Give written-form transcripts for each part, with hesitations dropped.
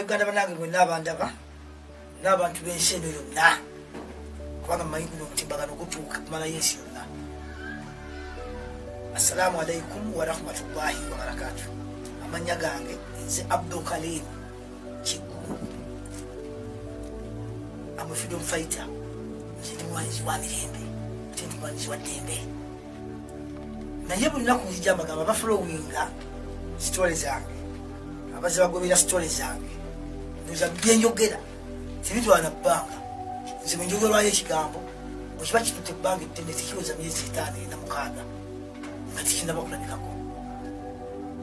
Uganda banange mwe nabandaba n'abantu b'ensi eno yonna kubanga mmanyi guno omutimbagano gutuuka kumala yensi yonna. Assalamu alaikum wa rahmatullahi wa barakatuh. Amanya gange nze Abdul Karim Kigulu. I'm a freedom fighter. Nze ndi muwanyizi wa mirembe, nze ndi muwanyizi wa ddembe. Naye buli lunaku nzija mbagamba bafolowinga sitole zange, abaze bagobera sitole zange, ndoza byenjogera tebitwala bbanga. Nze bwenjogerwayo ekigambo bwe kiba kitutte ebbanga eddene tekiweza myezi 5 na 6 nga tekinaba kulabikako.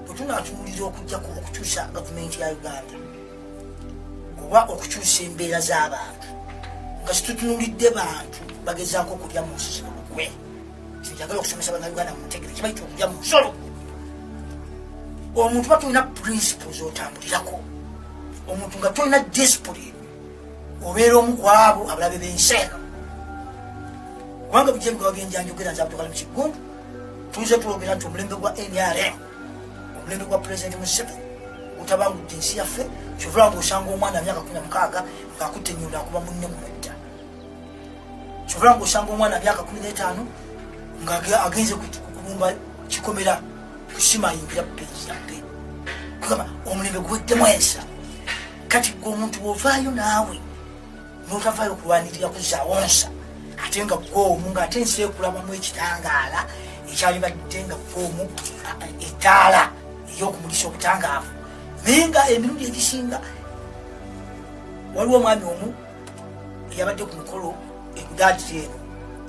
Bwe tunaatunuulira okujjako okukyusa gavumenti ya Uganda oba okukyusa embeera z'abantu nga situtunuulidde bantu bagezaako okulya mu nsolo gwe. Njagala okusomesa bannayuganda mutegere kibayita okulya mu nsolo. Omuntu ba tulina principles otambulirako. Omuntu nga tulina discipline obeera omu ku abo abalabe b'ensi eno. Kubanga bujje nga wagenja njogera nze Abdul Karim Kigulu tuze twogera nti omulembe gwa NRM, omulembe gwa President Museveni gutabangudde ensi yaffe. Kyovula ng'osanga omwana myaka 16 ng'akutte ennyundo akuba munne mu mudda. Kyovula ng'osanga omwana myaka 15 ng'agenze kulumba kikomera kusima ayingira peji yabbe. Kugamba omulembe guweddemu ensa. Kati gwe omuntu bw'ovaayo naawe n'otavaayo kulwanirira kuzaawo nsa ate nga gw'omu ng'ate ensi ekulabamu ekitangaala ekyalibadde nga gw'omu ettaala ey'okumulisa obutangaavu. Naye nga emirundi egisinga waliwo omwami omu eyabadde ku mukolo egudaadiri eno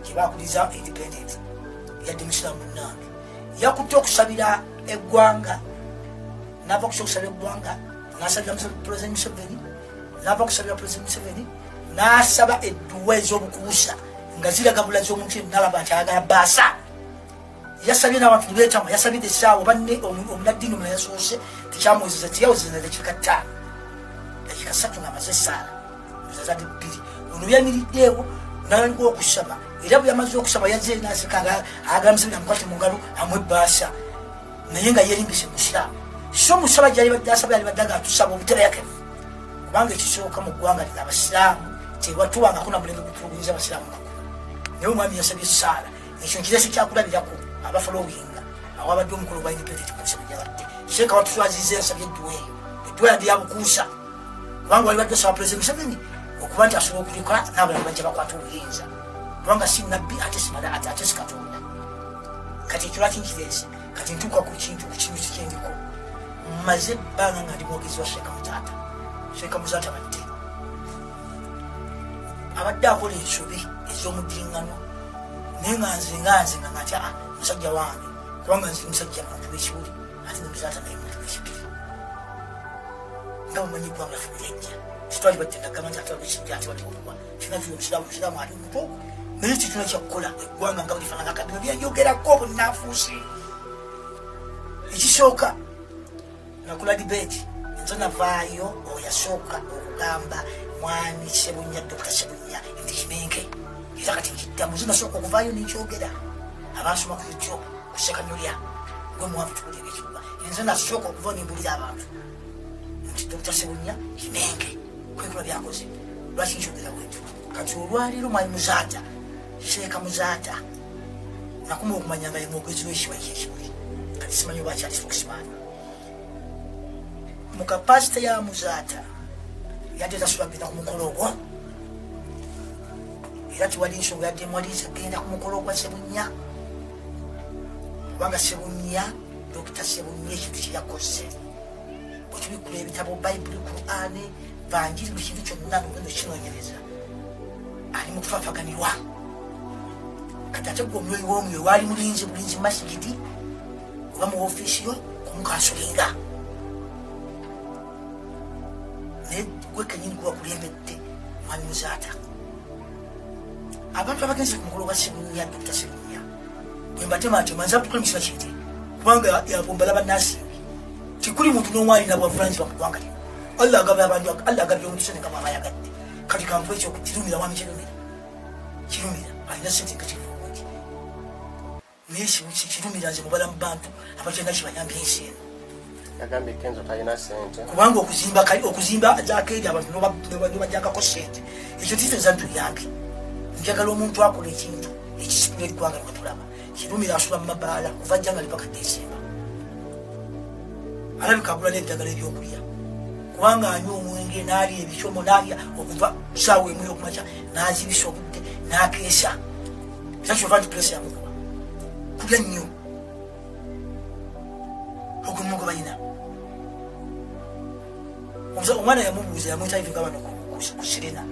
gye baakuliza independent yadde musiraamu munnange yakutte okusabira eggwanga n'ava okusabira eggwanga n'asabira President Museveni n'ava okusabira President Museveni n'asaba edduwa ez'obukuusa nga ziraga bulazi omuntu yenna alaba nti ayagala baasa. Yasabye n'abantu ne beetamu, yasabidde essaawa banne omunaddiini omulala yasoose tekyamwezeza teyawezeza dakiika 5 dakiika 3 ng'amaze essaala zazadde 2. Ono yamiriddeewo n'alikuwa okusaba era bwe yamaze okusaba yazze n'aseka nga ayagala Museveni amukwate mu ngalo amwe ebbaasa naye nga yeerimbise musiraamu. So musaba gyali badde asaba yali badde nga atusaba obutereekevu kubanga ekisooka mu ggwanga lino abasiraamu tebatuwangako na mulembe gutulugunyiriza abasiraamu bakulu. Naye omwami yasabye essaala ekyo nkiresi kyakulabirako abafolowinga awabadde omukolo gwa independent Museveni yabadde Sheeka watuswaziza ensabye edduwa eyo. Edduwa yadde yabukuusa kubanga wali badde osaba President Museveni okuba nti asobola okulikola n'abalala bajja bakwata obuyinza kubanga si nabbi ate si Katonda. Kati ekyo lwaki nkiresi kati ntuuka ku kintu kyendiko mmaze ebbanga nga ndi mwogezi wa Sheeka Muzata. Sheeka Muzata abadde akola ensobi ez'omuddingano naye nga nze nga ngatya musajja wange kubanga nze musajja muntu w'ekiwuli ate ne Muzata naye muntu w'ekibiri nga mumanyi eggwanga ffe lyejja titwali badde nagamba nti atwalekijja ate batekuwa tina tuli omusiraamu ali omuto naye kituna kyakukola eggwanga nga bulifaananga kabino byenjogerako bunnanfuusi. Ekisooka nakula debate nze navaayo oyasooka okugamba mwani Sebunya Dr. Sebunya nti kimenke era kati nkiddamu nze nasooka okuvaayo nenkyogera abansoma ku YouTube kusekanolya gwe muwanvu tukulira ekibuga nze nasooka okuvaayo nembulira abantu nti Dr. Sebunya kimenke kwekula byakoze lwaki nkyogera bwetyo. Kati olwaleero mwali Muzata Sheeka Muzata nakuma okumanya nga ye mwogezi w'ekiwa ekyekibuli kati simanyi oba akyali spokesman mu kapasite ya Muzata yadde tasobola kugenda ku mukolo ogwo era tiwali nsonga yadde mwaliza kugenda ku mukolo ogwa Sebunya kubanga Sebunya Dr. Sebunya ekintu kyeyakoze bwe tubikula ebitabo Bayibuli, Kur'ani, Vanjiri buli kintu kyonna nogenda okinoonyereza ali mu kufaafaganirwa. Kati ate gwe omwoyo w'omwoyo waali bulinzi masigidi oba mu ofiisi yo kumukansolinga naye gwe kenyini kuba kulembedde mwami Muzata. Abantu abagenze ku mukolo gwa Sebunya Dr. Sebunya bwe mbatematema nze Abdul Karim Kigulu kubanga yabomba bannansi tikuli muntu n'omwalina bwavulanzi bamuggwanga lino. Allah agabye abantu, Allah agabye omuntu sene kama abayagadde kati kanfu ekyo kirumira mwami kirumira alina sente nga kirungi naye kirumira nze mubala mu bantu abakyenda kibayambye ensi eno Yagambe Kenzo talina sente. Kubanga okuzimba zakeri abantu no bajjako sente. Ekyo titeeza ntuyambi. Njagala omuntu akola ekintu ekisukira eggwanga lwe tulaba. Kirumira asula mu mabaala kuva January paka December. Alabika agula n'eddagala ebyokulya. Kubanga anywa omwenge n'alya ebicomo n'alya okuva ssaawa emu y'okumakya n'azibisa obudde n'akeesa. Kyova nti pulesi yamukuba. Kulya nnyo. Ogumu gwe balina. Omwana yamubuuza yamwetayivinga bano ku Serena.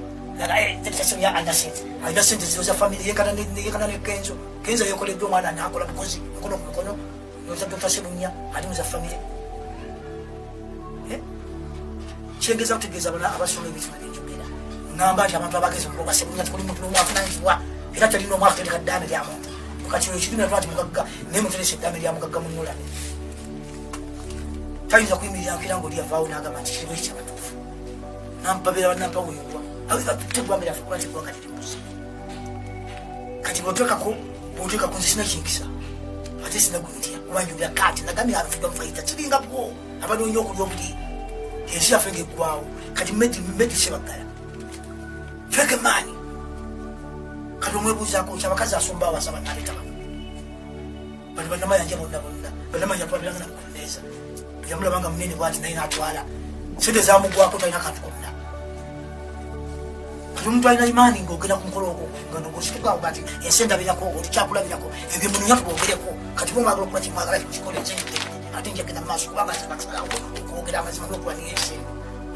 Alina sente ziro za famire yekana ne Kenzo. Kenzo yekoledde omwana n'akola bukozi mukono ku mukono. Yoza Dr. Sebunya ali mu za famire. Kyengeza kutegeeza bana abasoma ebitima by'enjogera. Ngamba nti abantu abagezi mu Dr. Sebunya tukuli muntu n'omwafunanyizibwa era talina omwaka tereka ddaame lya muntu. Kati ekirina twati mugagga naye muteresa eddaame lya mugagga munnulane. Tayinza kuyimirira nkira ng'olyavaawo n'agamba nti kirimu ekyabatuufu. Nampabeera bannampa weebwa. Aweza tutegwambira afukuba tegwanga liri mbuzi. Kati bw'oteekako nze sina kinkisa. Ate sina gwentya kubanjulira kati nagambye afuga mufaita kiringa bwo abanoonya okulya obuli. Ensi yaffe ng'eggwawo kati mmedi sebaggala. Feke maani. Kati omwebuuzaako nti abakazi asomba abasaba n'aleeta bano. Bano bannamayanja bonna bannamayanja twabiranga na mukuneeza. Yamulabanga munene bwati naye n'atwala. Sente zaamugwako talina kantu konna. Kati omuntu alina imaani ng'ogenda ku mukolo ogwo nga nogositukawo bati ensi endabirako olukyakulabirako ebyo mununya tuboogereko kati bwomwagala okuba kimwagala kikole ensi ate njagenda mu maaso kubanga zibasalawo okwogera amazima n'okulwanira ensi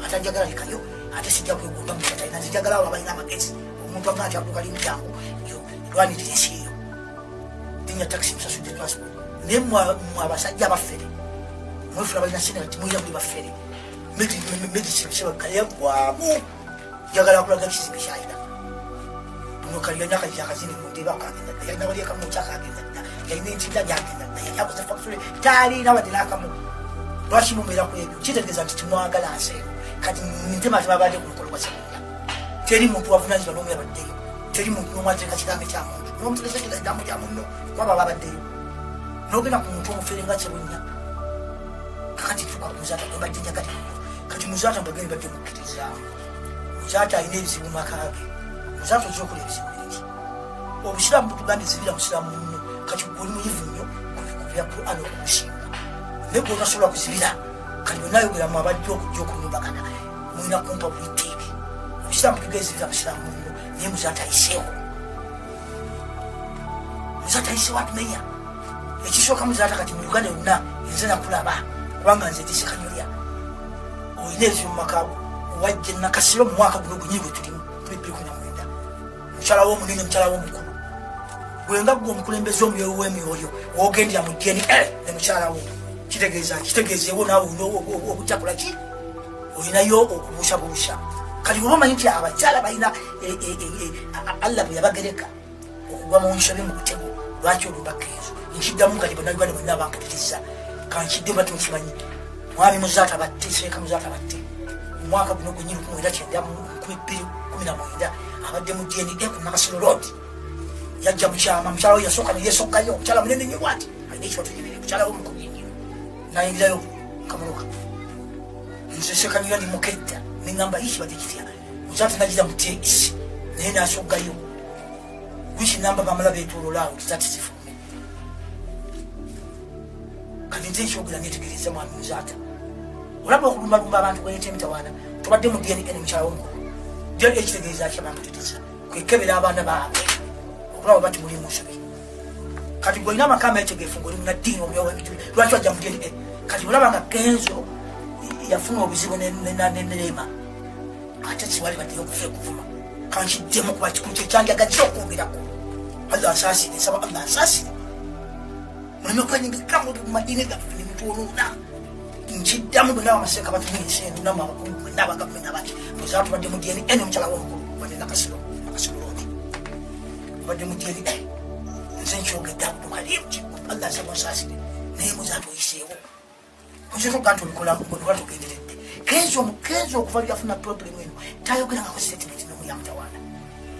ate njagala lekayo ate sijja kwegunda mu katalina nzijagala abo abalina amagezi omuntu agaa nti abdukali mukyangu lwanirira ensi eyo tinya takisi musasudde transport naye mwe abasajja abaffere mwefuna balina sente kati muyira muli baffere medisebakaleagwamu njagala kulaga kizibu kyalina buno kali yalina kali kyakazini mundeba akagenda dda yalina wali akamu kyakagenda dda yalina entinda gyagenda dda yali akoze fakitule talina wadde n'akamu lwaki mumubeera ku ebyo kitegeeza nti timwagala nseero kati ntema tebabadde ku mukolo gwa Sebunya teri muntu wavunanyizibwa n'omu yabaddeyo teri muntu n'omu ateeka kigambo kya muntu n'omutegeeza eddamu lya munno kwaba babaddeyo n'ogenda ku muntu omufere nga Sebunya kakati tuka muzaata mbadde njagala kati muzaata mbagenda badde mukkiririzaamu muzaata alina ebizibu makage muzaata ozza okola ebizibu bingi obusiraamu butuganda ezibira musiraamu nnyo kati oli muyivu nnyo kubya Qur'an okugusinga naye gwotasobola kuzibira kati bwenayogeramu abajja okujja okunyumbagana mulina kumpa bwitiiki obusiraamu tuga ezibira musiraamu nnyo naye muzaata ayiseewo muzaata ayiseewo atumeya ekisooka muzaata kati mu Uganda yonna nze nakulaba kubanga nze tisikanyolya olina ebizibu mumakago wajje nakasiro mu mwaka guno gunyini gwe tulimu 2019 mukyala w'omunene mukyala w'omukulu bwenga gwe omukulembeze omwoyo w'emyoyo wogendera mu DNA ne mukyala wo kitegeezeewo naawe obutakula ki olinayo okubuusabuusa kati bwe omanyi nti abakyala balina Allah bwe yabagereka okugwa mu nsobe mu kutego lwaki olumba Kenzo nkiddamu kati bannayuganda bonna bankatiriza kankidde bati mukimanyi mwami muzaata batte seeka muzaata batte mwaka guno gunyini kumwera kyenda mu 2019 abadde mu DNA ku Nakasero Road yajja mukyama mukyala we yasooka ne yeesokkayo mukyala munene nnyo bwati alina ekibatu kinene mukyala we mukulu nnyo nayingirayo kamuloka nze sekanyira ndi muketta neŋŋamba iki badde kitya muzaata nagira mu TX naye naasoggayo wiki namba bamala beetoololaawo tizati zifume kati nze nkyogera netegereza mwami muzaata olaba okulumbalumba abantu kwereeta emitawaana tubadde mu DNA mukyala w'omukulu DNA ekitegeeza ki abantu teteza kwekebera abaana baabwe okulaba bati muli mu nsobi kati gwolina amakama etegeefu ng'oli munaddiini omyowa emituli lwaki wajja mu DNA kati olaba nga Kenzo yafuna obuzibu neneema ate kiwali baddeyo okufa ekuvuma kankiddemu kuba kikulu kyekyanjagazza okwongerako Allah asaasire nsaba Allah asaasire muleme okwenyigika mu madiini gaffe ne mutuonoona nkiddamu bonna bamaseeka batumiisa eno namu abakulu bonna abagavumenti abaki muzaala tubadde mu DNA omukyala w'omukulu badde Nakasero Road badde mu DNA nze nkyogedde abdukalimu Allah asaba asaasire naye muzaala oyiseewo ozotoga nti olikola olwa tugenderedde Kenzo okuva lyafuna problemu eno tayogerangako statement n'omuli amutawaana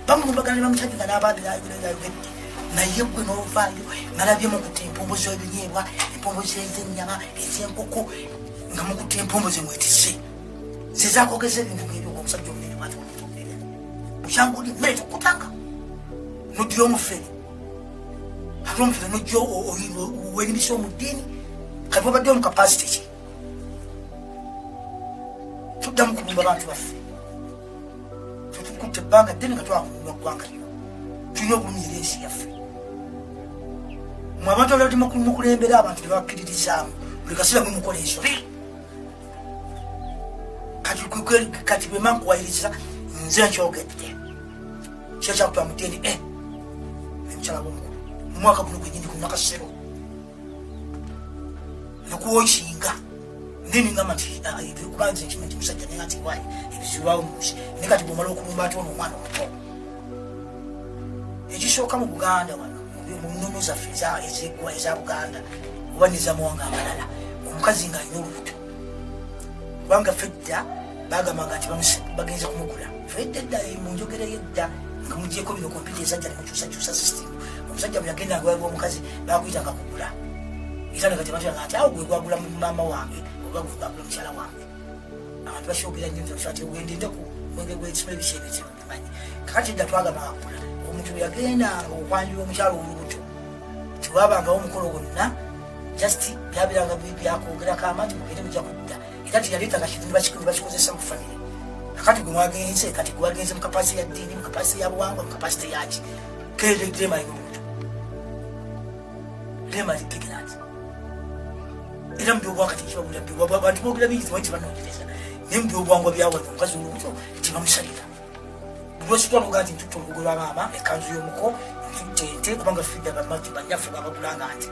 bamulumbagana ne bamutajunga n'abandi nayogedde naye gwe n'ovaayo nalabyemu okuta empombo z'ebinyeebwa empombo z'ennyama ez'enkoko nga mukutte empombo ze mwetise zezakogeza ebintu ng'ebyo omusajja omunene mwati omutumbere bukyanguli mmere tukutanga nojjira omufere ate omufere nojja werimisa omu ddiini kati wabadde omu kapasite ki tuddamu kulumba abantu baffe tetukutte ebbanga ddene nga twakulumba ggwanga lino tulina obulumira ensi yaffe mwe abantu abalati mukulembera abantu tebakkiririzaamu buli kaseera mwe mukola ensobi kati bwe mankuwayiriza nze nkyogedde kyo kyakutwa mutende emukyala womukulu mu mwaka guno gwenyini ku nakasero nokuwokinga neningamba nti ebikubanza ekima nti musajja naye ati wayi ebizibwawo munsi naye kati bwomala okulumba ate ono omwana omuto ekisooka mu buganda wano mu nnono zaffe ezeggwa eza buganda oba nezamawanga amalala omukazi ng'alina olubuto kubanga fedda bagambanga nti bagenza kumugula fedda edda mu njogera yedda nga mugyeko bino kompyuta ezajja nemukyusakyusa system omusajja bwe yagenda nga waliwo omukazi bakuyitanga kugula era nekati batanga nti awo gwe gwagula mama wange oba gwe gwagula mukyala wange abantu bakyogera nnyo ati ogendendeku mwenge gwekisima ebisebezemu bimanyi kakati edda twagambanga kugula omuntu bwe yagendanga okwanjula omukyala olubuto tiwabangawo omukolo gwonna just byabiranga byakwogerako amati mugende mujja kudda era tiyaleetanga kintu bakikozesa mu famire kakati gwe mwagenze kati gwe wagenze mu kapasite ya ddiini mu kapasite ya buwangwa mu kapasite yaki lema alina olubuto lema ali pregnant era mu byobwangwa tekibabula bantu boogera bingi timanyi tibanoonyereza naye mu byobwangwa byawano omukazi olubuto tibamusalira lwesitwaluga nti ntutta olubugo lwa maama ekanzu y'omuko ntute kubanga fidda bamati banyaffe babagulanga nti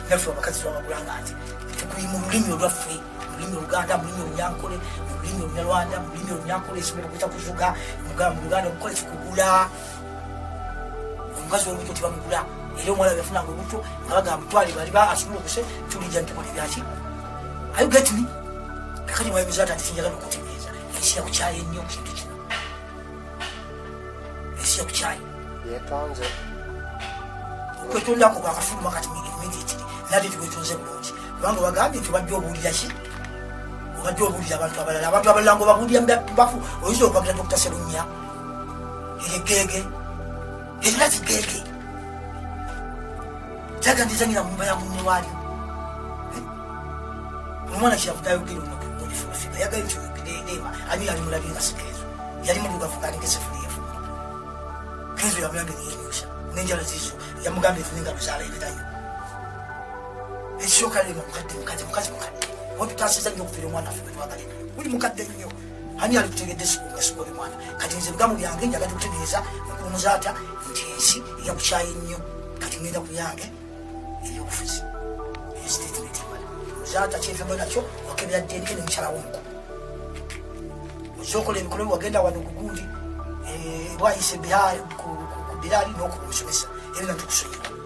naffe abakazi babagulanga nti tukuli mu lulimi olwaffe mu lulimi oluganda mu lulimi olunyankole mu lulimi olunyarwanda mu lulimi olunyankole esomero kwita kuvuga mu luganda okukola kikugula omukazi olubuto tibamugula era omuwala byafunanga olubuto nga bagamba mutwale bali asobola okuse tulijja ntukola ebyaki ayo get me kakati mwayimiza ati tinjagala okutegeeza ensi yakukyaye nnyo ku kintu kino ensi yakukyaye yetonze kwetondako bwakafuluma kati immediately nate tugwetonze bulungi kubanga bagambye nti obadde obuwulira ki obadde obuwulira abantu abalala nga obabuulira mubafu oyinza okwagira Dr. Serunya eregege erina kigege kyagandizanyira mu mba ya munne waali omwana kyavudayogere onofika yagaye nti oyogedema ani yali mulabye nga sikeezo yali mudugavu galingesefuliyefu kezo yamulambe neyenyusa nenjala zizo yamugambye efune engalo zaleererayo ekisooka lema mukazi mukadde watutaseza nnyo okufiira omwana affe twagale buli mukadde nnyo ani yali kutegedde sikungasikobe mwana kati nze ebigambo byange njagala okutegeeza mukumuzaata nti ensi yakukyaye nnyo kati ngenda ku yange ebyobufuzi statement muzaata kyenfemo nakyo wakebera ddendike nemukyalawo omuko ozokola ebikolwa wagenda wano kugundi bwayise ku biraali n'okumusomesa ebyo natukusonyiwa